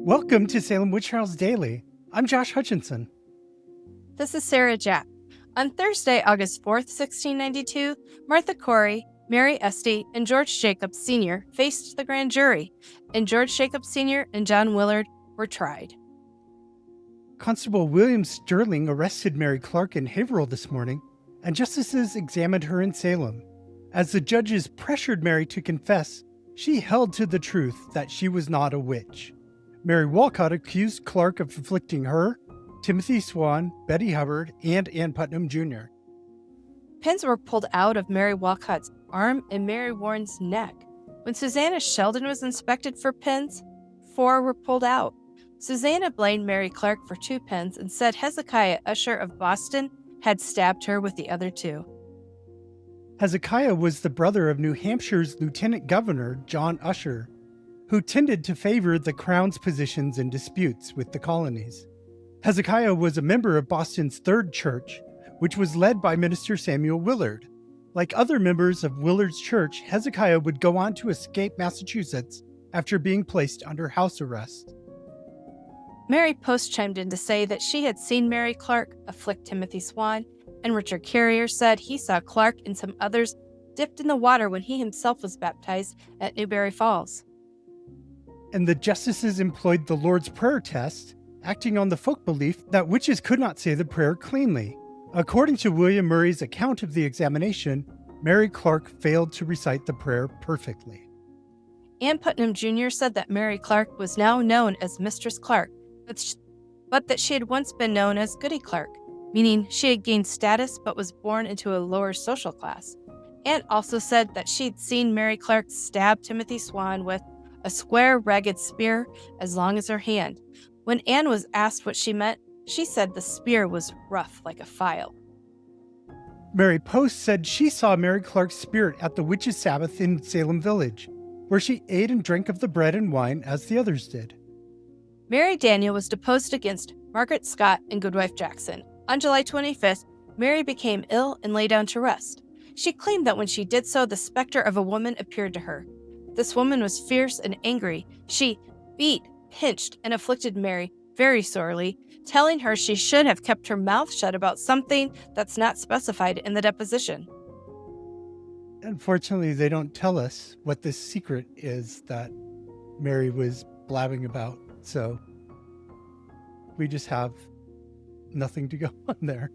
Welcome to Salem Witch Trials Daily. I'm Josh Hutchinson. This is Sarah Japp. On Thursday, August 4th, 1692, Martha Cory, Mary Esty, and George Jacobs Sr. faced the grand jury, and George Jacobs Sr. and John Willard were tried. Constable William Sterling arrested Mary Clark in Haverhill this morning, and justices examined her in Salem. As the judges pressured Mary to confess, she held to the truth that she was not a witch. Mary Walcott accused Clark of afflicting her, Timothy Swan, Betty Hubbard, and Ann Putnam Jr. Pins were pulled out of Mary Walcott's arm and Mary Warren's neck. When Susanna Sheldon was inspected for pins, 4 were pulled out. Susanna blamed Mary Clark for 2 pins and said Hezekiah Usher of Boston had stabbed her with the other 2. Hezekiah was the brother of New Hampshire's Lieutenant Governor, John Usher, who tended to favor the Crown's positions in disputes with the colonies. Hezekiah was a member of Boston's Third Church, which was led by Minister Samuel Willard. Like other members of Willard's church, Hezekiah would go on to escape Massachusetts after being placed under house arrest. Mary Post chimed in to say that she had seen Mary Clark afflict Timothy Swan, and Richard Carrier said he saw Clark and some others dipped in the water when he himself was baptized at Newberry Falls. And the justices employed the Lord's Prayer test, acting on the folk belief that witches could not say the prayer cleanly. According to William Murray's account of the examination, Mary Clark failed to recite the prayer perfectly. Ann Putnam Jr. said that Mary Clark was now known as Mistress Clark, but that she had once been known as Goody Clark, meaning she had gained status but was born into a lower social class. Ann also said that she'd seen Mary Clark stab Timothy Swan with a square, ragged spear as long as her hand. When Anne was asked what she meant, she said the spear was rough like a file. Mary Post said she saw Mary Clark's spirit at the Witches' Sabbath in Salem Village, where she ate and drank of the bread and wine as the others did. Mary Daniel was deposed against Margaret Scott and Goodwife Jackson. On July 25th, Mary became ill and lay down to rest. She claimed that when she did so, the specter of a woman appeared to her. This woman was fierce and angry. She beat, pinched, and afflicted Mary very sorely, telling her she should have kept her mouth shut about something that's not specified in the deposition. Unfortunately, they don't tell us what this secret is that Mary was blabbing about, so we just have nothing to go on there.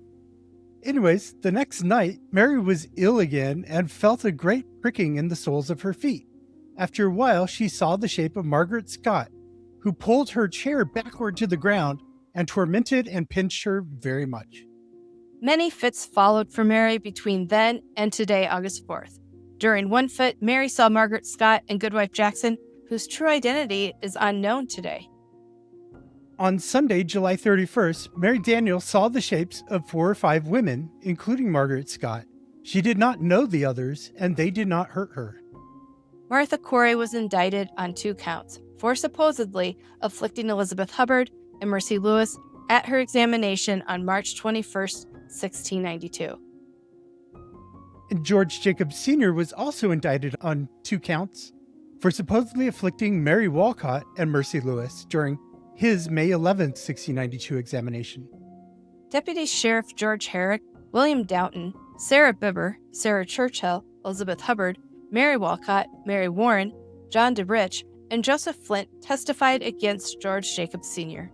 Anyways, the next night, Mary was ill again and felt a great pricking in the soles of her feet. After a while, she saw the shape of Margaret Scott, who pulled her chair backward to the ground and tormented and pinched her very much. Many fits followed for Mary between then and today, August 4th. During one fit, Mary saw Margaret Scott and Goodwife Jackson, whose true identity is unknown today. On Sunday, July 31st, Mary Daniel saw the shapes of 4 or 5 women, including Margaret Scott. She did not know the others, and they did not hurt her. Martha Cory was indicted on 2 counts for supposedly afflicting Elizabeth Hubbard and Mercy Lewis at her examination on March 21st, 1692. And George Jacobs Sr. was also indicted on 2 counts for supposedly afflicting Mary Walcott and Mercy Lewis during his May 11th, 1692 examination. Deputy Sheriff George Herrick, William Doughton, Sarah Bibber, Sarah Churchill, Elizabeth Hubbard, Mary Walcott, Mary Warren, John DeRich, and Joseph Flint testified against George Jacobs Sr.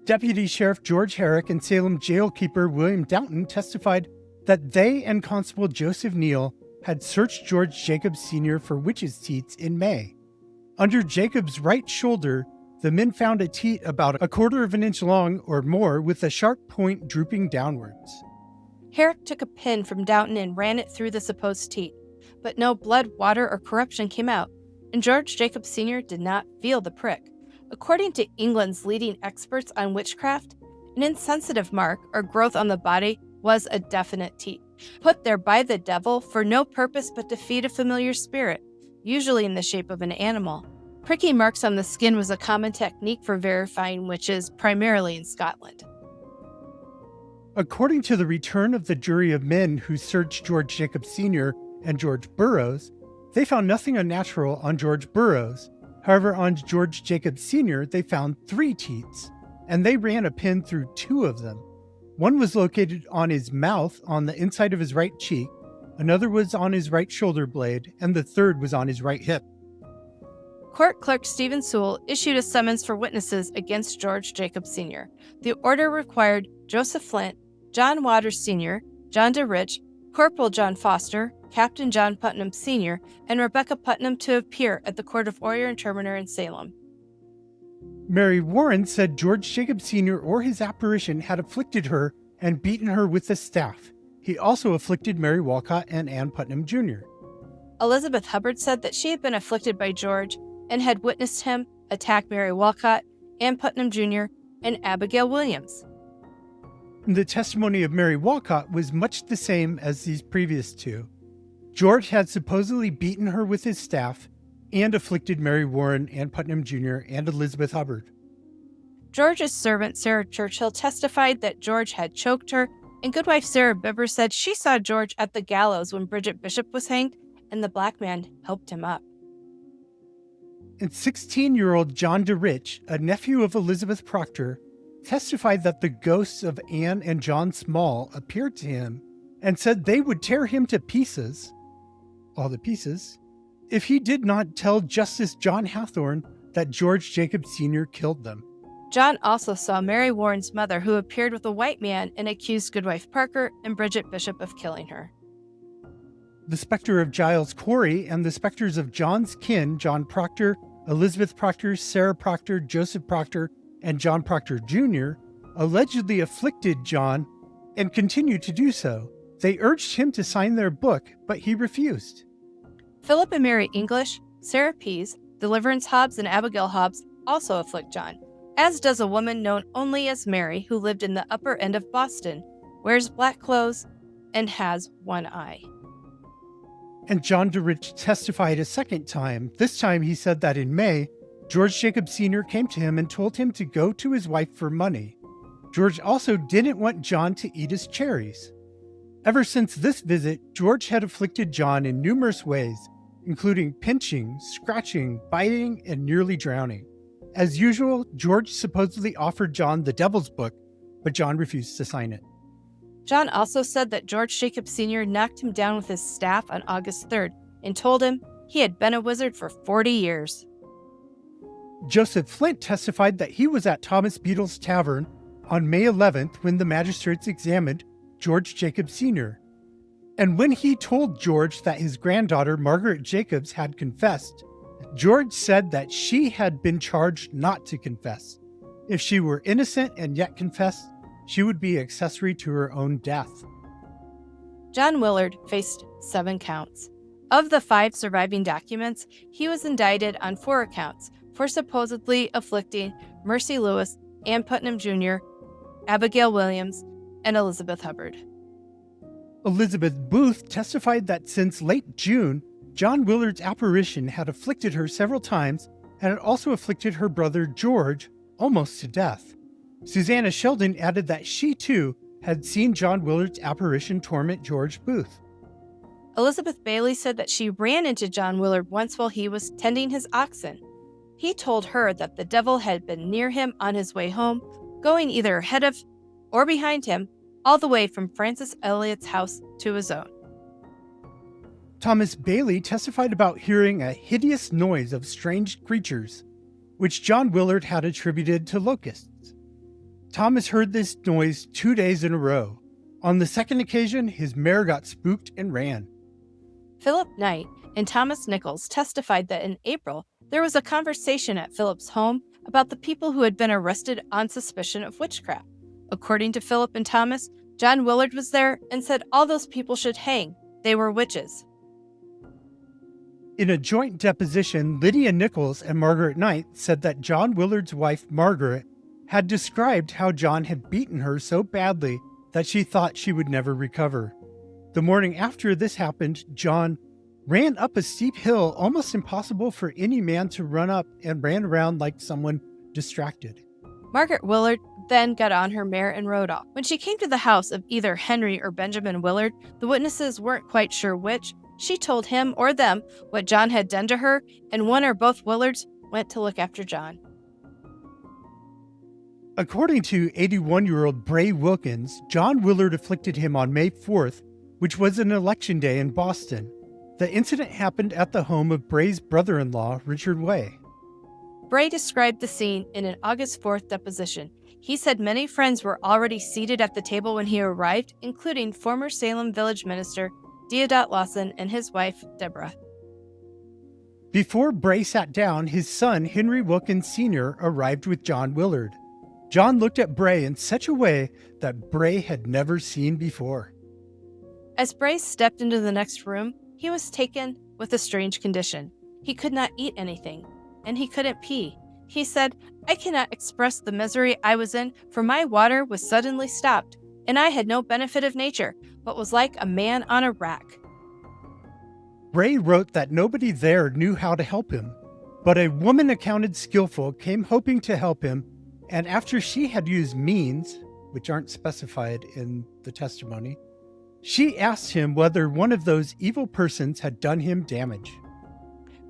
Deputy Sheriff George Herrick and Salem jailkeeper William Doughton testified that they and Constable Joseph Neal had searched George Jacobs Sr. for witches' teats in May. Under Jacobs' right shoulder, the men found a teat about 1/4 inch long or more with a sharp point drooping downwards. Herrick took a pin from Doughton and ran it through the supposed teat, but no blood, water, or corruption came out, and George Jacobs Sr. did not feel the prick. According to England's leading experts on witchcraft, an insensitive mark or growth on the body was a definite teat, put there by the devil for no purpose but to feed a familiar spirit, usually in the shape of an animal. Pricky marks on the skin was a common technique for verifying witches, primarily in Scotland. According to the return of the jury of men who searched George Jacobs Sr. and George Burroughs, they found nothing unnatural on George Burroughs, However, on George Jacob Sr., they found 3 teats, and they ran a pin through 2 of them. One was located on his mouth on the inside of his right cheek, another was on his right shoulder blade, and the third was on his right hip. Court Clerk Stephen Sewell issued a summons for witnesses against George Jacob Sr. The order required Joseph Flint, John Waters Sr., John DeRich, Corporal John Foster, Captain John Putnam Sr., and Rebecca Putnam to appear at the Court of Oyer and Terminer in Salem. Mary Warren said George Jacob Sr. or his apparition had afflicted her and beaten her with the staff. He also afflicted Mary Walcott and Ann Putnam Jr. Elizabeth Hubbard said that she had been afflicted by George and had witnessed him attack Mary Walcott, Ann Putnam Jr., and Abigail Williams. The testimony of Mary Walcott was much the same as these previous 2. George had supposedly beaten her with his staff and afflicted Mary Warren, Ann Putnam Jr., and Elizabeth Hubbard. George's servant, Sarah Churchill, testified that George had choked her, and goodwife Sarah Bibber said she saw George at the gallows when Bridget Bishop was hanged, and the black man helped him up. And 16-year-old John DeRich, a nephew of Elizabeth Proctor, testified that the ghosts of Anne and John Small appeared to him and said they would tear him to pieces, all the pieces, if he did not tell Justice John Hathorne that George Jacob Sr. killed them. John also saw Mary Warren's mother, who appeared with a white man and accused Goodwife Parker and Bridget Bishop of killing her. The specter of Giles Corey and the specters of John's kin, John Proctor, Elizabeth Proctor, Sarah Proctor, Joseph Proctor, and John Proctor Jr., allegedly afflicted John and continued to do so. They urged him to sign their book, but he refused. Philip and Mary English, Sarah Pease, Deliverance Hobbs, and Abigail Hobbs also afflict John, as does a woman known only as Mary, who lived in the upper end of Boston, wears black clothes, and has one eye. And John DeRich testified a second time. This time he said that in May, George Jacob Sr. came to him and told him to go to his wife for money. George also didn't want John to eat his cherries. Ever since this visit, George had afflicted John in numerous ways, including pinching, scratching, biting, and nearly drowning. As usual, George supposedly offered John the Devil's Book, but John refused to sign it. John also said that George Jacob Sr. knocked him down with his staff on August 3rd and told him he had been a wizard for 40 years. Joseph Flint testified that he was at Thomas Beadle's tavern on May 11th when the magistrates examined George Jacob Sr. And when he told George that his granddaughter, Margaret Jacobs, had confessed, George said that she had been charged not to confess. If she were innocent and yet confessed, she would be accessory to her own death. John Willard faced 7 counts. Of the 5 surviving documents, he was indicted on 4 accounts for supposedly afflicting Mercy Lewis, Ann Putnam Jr., Abigail Williams, and Elizabeth Hubbard. Elizabeth Booth testified that since late June, John Willard's apparition had afflicted her several times and had also afflicted her brother George almost to death. Susanna Sheldon added that she too had seen John Willard's apparition torment George Booth. Elizabeth Bailey said that she ran into John Willard once while he was tending his oxen. He told her that the devil had been near him on his way home, going either ahead of or behind him, all the way from Francis Eliot's house to his own. Thomas Bailey testified about hearing a hideous noise of strange creatures, which John Willard had attributed to locusts. Thomas heard this noise 2 days in a row. On the second occasion, his mare got spooked and ran. Philip Knight and Thomas Nichols testified that in April, there was a conversation at Philip's home about the people who had been arrested on suspicion of witchcraft. According to Philip and Thomas, John Willard was there and said all those people should hang. They were witches. In a joint deposition, Lydia Nichols and Margaret Knight said that John Willard's wife, Margaret, had described how John had beaten her so badly that she thought she would never recover. The morning after this happened, John ran up a steep hill almost impossible for any man to run up and ran around like someone distracted. Margaret Willard then got on her mare and rode off. When she came to the house of either Henry or Benjamin Willard, the witnesses weren't quite sure which. She told him or them what John had done to her, and one or both Willards went to look after John. According to 81-year-old Bray Wilkins, John Willard afflicted him on May 4th, which was an election day in Boston. The incident happened at the home of Bray's brother-in-law, Richard Way. Bray described the scene in an August 4th deposition. He said many friends were already seated at the table when he arrived, including former Salem village minister Deodat Lawson and his wife, Deborah. Before Bray sat down, his son, Henry Wilkins Sr., arrived with John Willard. John looked at Bray in such a way that Bray had never seen before. As Bray stepped into the next room, he was taken with a strange condition. He could not eat anything, and he couldn't pee. He said, "I cannot express the misery I was in, for my water was suddenly stopped, and I had no benefit of nature, but was like a man on a rack." Bray wrote that nobody there knew how to help him, but a woman accounted skillful came hoping to help him, and after she had used means, which aren't specified in the testimony, she asked him whether one of those evil persons had done him damage.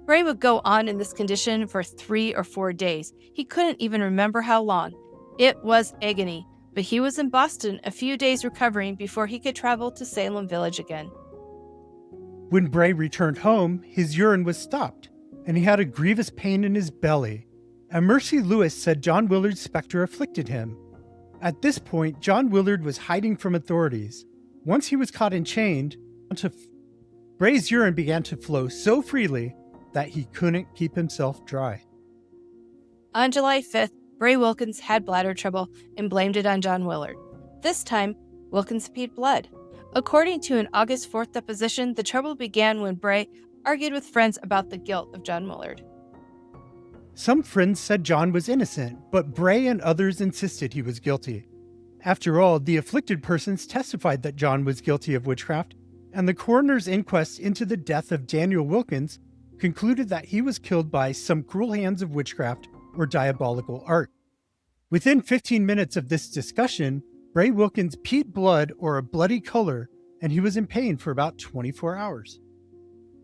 Bray would go on in this condition for 3 or 4 days. He couldn't even remember how long. It was agony, but he was in Boston a few days recovering before he could travel to Salem village again. When Bray returned home, his urine was stopped, and he had a grievous pain in his belly. And Mercy Lewis said John Willard's specter afflicted him. At this point, John Willard was hiding from authorities. Once he was caught and chained, Bray's urine began to flow so freely that he couldn't keep himself dry. On July 5th, Bray Wilkins had bladder trouble and blamed it on John Willard. This time, Wilkins peed blood. According to an August 4th deposition, the trouble began when Bray argued with friends about the guilt of John Willard. Some friends said John was innocent, but Bray and others insisted he was guilty. After all, the afflicted persons testified that John was guilty of witchcraft, and the coroner's inquest into the death of Daniel Wilkins concluded that he was killed by some cruel hands of witchcraft or diabolical art. Within 15 minutes of this discussion, Bray Wilkins peed blood or a bloody color, and he was in pain for about 24 hours.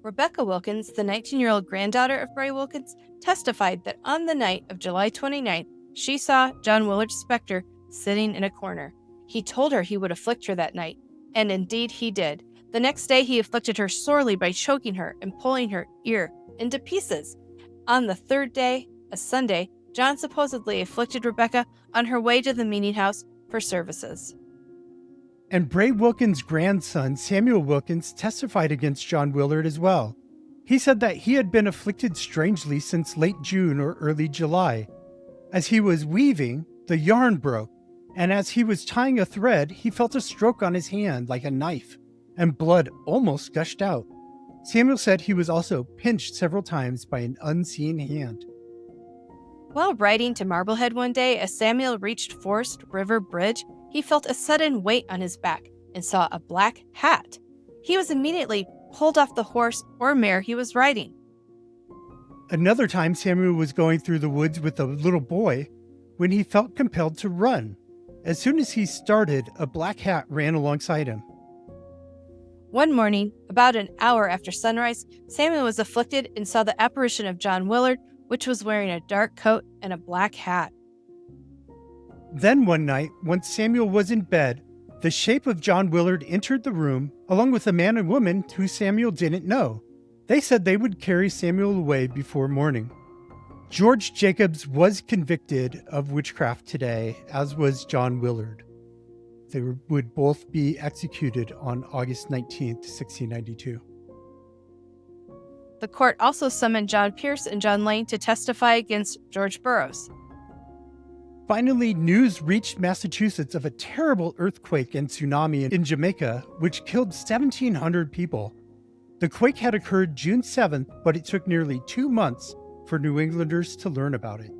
Rebecca Wilkins, the 19-year-old granddaughter of Bray Wilkins, testified that on the night of July 29th, she saw John Willard's specter sitting in a corner. He told her he would afflict her that night, and indeed he did. The next day, he afflicted her sorely by choking her and pulling her ear into pieces. On the third day, a Sunday, John supposedly afflicted Rebecca on her way to the meeting house for services. And Bray Wilkins' grandson, Samuel Wilkins, testified against John Willard as well. He said that he had been afflicted strangely since late June or early July. As he was weaving, the yarn broke, and as he was tying a thread, he felt a stroke on his hand like a knife, and blood almost gushed out. Samuel said he was also pinched several times by an unseen hand. While riding to Marblehead one day, as Samuel reached Forest River Bridge, he felt a sudden weight on his back and saw a black hat. He was immediately pulled off the horse or mare he was riding. Another time, Samuel was going through the woods with a little boy when he felt compelled to run. As soon as he started, a black hat ran alongside him. One morning, about an hour after sunrise, Samuel was afflicted and saw the apparition of John Willard, which was wearing a dark coat and a black hat. Then one night, once Samuel was in bed, the shape of John Willard entered the room, along with a man and woman who Samuel didn't know. They said they would carry Samuel away before morning. George Jacobs was convicted of witchcraft today, as was John Willard. They would both be executed on August 19th, 1692. The court also summoned John Pierce and John Lane to testify against George Burroughs. Finally, news reached Massachusetts of a terrible earthquake and tsunami in Jamaica, which killed 1,700 people. The quake had occurred June 7th, but it took nearly 2 months for New Englanders to learn about it.